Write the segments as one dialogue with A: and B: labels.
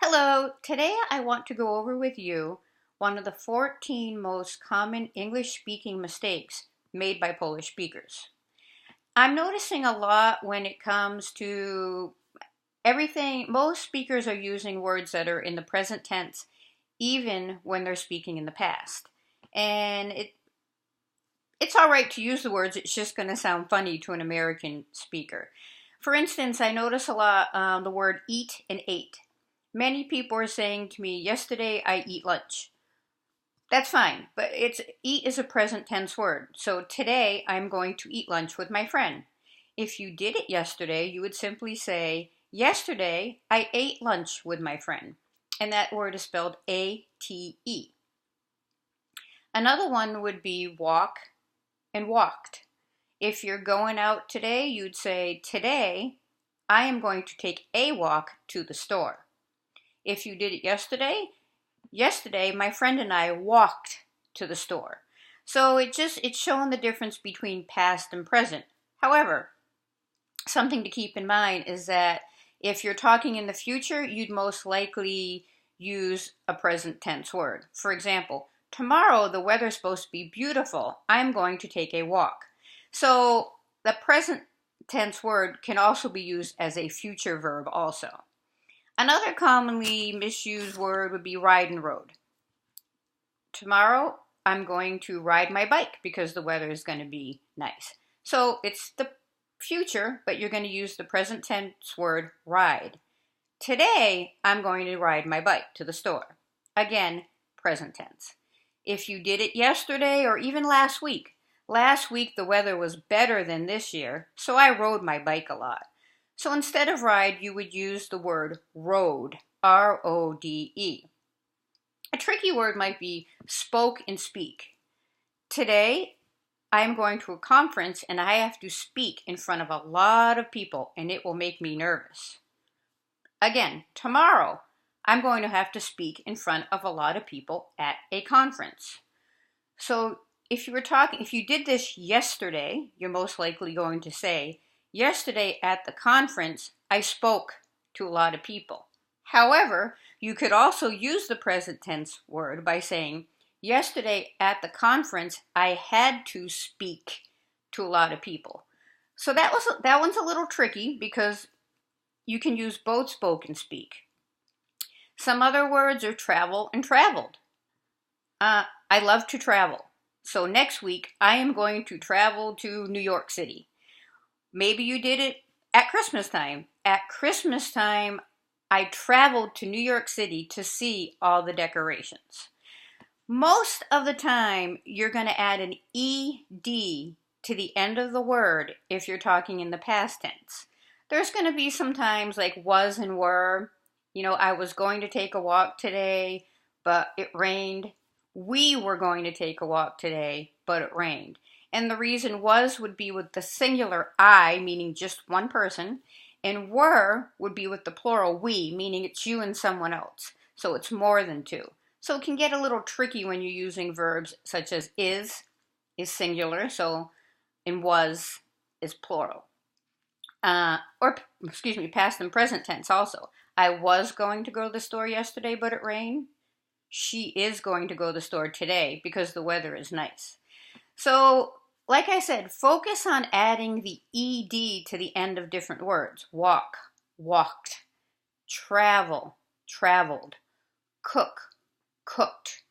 A: Hello, today I want to go over with you one of the 14 most common English speaking mistakes made by Polish speakers. I'm noticing a lot when it comes to everything, most speakers are using words that are in the present tense even when they're speaking in the past. And it's all right to use the words, it's just going to sound funny to an American speaker. For instance, I notice a lot the word eat and ate. Many people are saying to me, yesterday I eat lunch. That's fine, but eat is a present tense word. So today I'm going to eat lunch with my friend. If you did it yesterday, you would simply say, yesterday I ate lunch with my friend. And that word is spelled A-T-E. Another one would be walk and walked. If you're going out today, you'd say, today I am going to take a walk to the store. If you did it yesterday my friend and I walked to the store. So it's showing the difference between past and present. However, something to keep in mind is that if you're talking in the future, you'd most likely use a present tense word. For example, tomorrow the weather's supposed to be beautiful. I'm going to take a walk. So the present tense word can also be used as a future verb also. Another commonly misused word would be ride and rode. Tomorrow, I'm going to ride my bike because the weather is going to be nice. So it's the future, but you're going to use the present tense word ride. Today, I'm going to ride my bike to the store. Again, present tense. If you did it yesterday or even last week the weather was better than this year, so I rode my bike a lot. So instead of ride, you would use the word rode, R-O-D-E. A tricky word might be spoke and speak. Today, I'm going to a conference and I have to speak in front of a lot of people and it will make me nervous. Again, tomorrow, I'm going to have to speak in front of a lot of people at a conference. So if you did this yesterday, you're most likely going to say, yesterday at the conference, I spoke to a lot of people. However, you could also use the present tense word by saying, yesterday at the conference, I had to speak to a lot of people. So that one's a little tricky because you can use both spoke and speak. Some other words are travel and traveled. I love to travel. So next week, I am going to travel to New York City. Maybe you did it at Christmas time. At Christmas time, I traveled to New York City to see all the decorations. Most of the time, you're going to add an ED to the end of the word if you're talking in the past tense. There's going to be some times like was and were. I was going to take a walk today, but it rained. We were going to take a walk today, but it rained. And the reason was would be with the singular I, meaning just one person, and were would be with the plural we, meaning it's you and someone else. So it's more than two. So it can get a little tricky when you're using verbs such as is singular, so and was is plural. Past and present tense also. I was going to go to the store yesterday, but it rained. She is going to go to the store today because the weather is nice. So, like I said, focus on adding the ED to the end of different words. Walk, walked, travel, traveled, cook, cooked,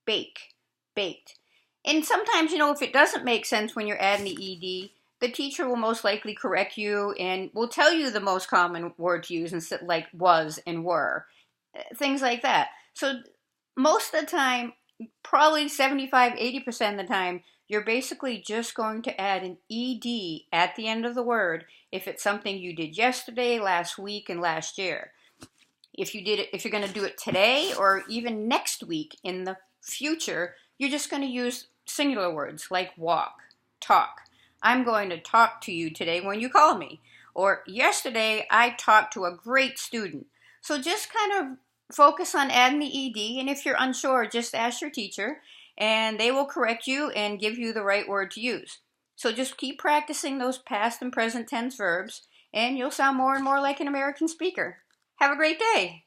A: bake, baked. And sometimes, if it doesn't make sense when you're adding the ED, the teacher will most likely correct you and will tell you the most common word to use instead, like was and were, things like that. So most of the time, probably 75-80% of the time, you're basically just going to add an ED at the end of the word if it's something you did yesterday, last week, and last year. If you're going to do it today or even next week in the future, you're just going to use singular words like walk, talk. I'm going to talk to you today when you call me. Or yesterday, I talked to a great student. So just kind of focus on adding the ED, and if you're unsure, just ask your teacher, and they will correct you and give you the right word to use. So just keep practicing those past and present tense verbs, and you'll sound more and more like an American speaker. Have a great day.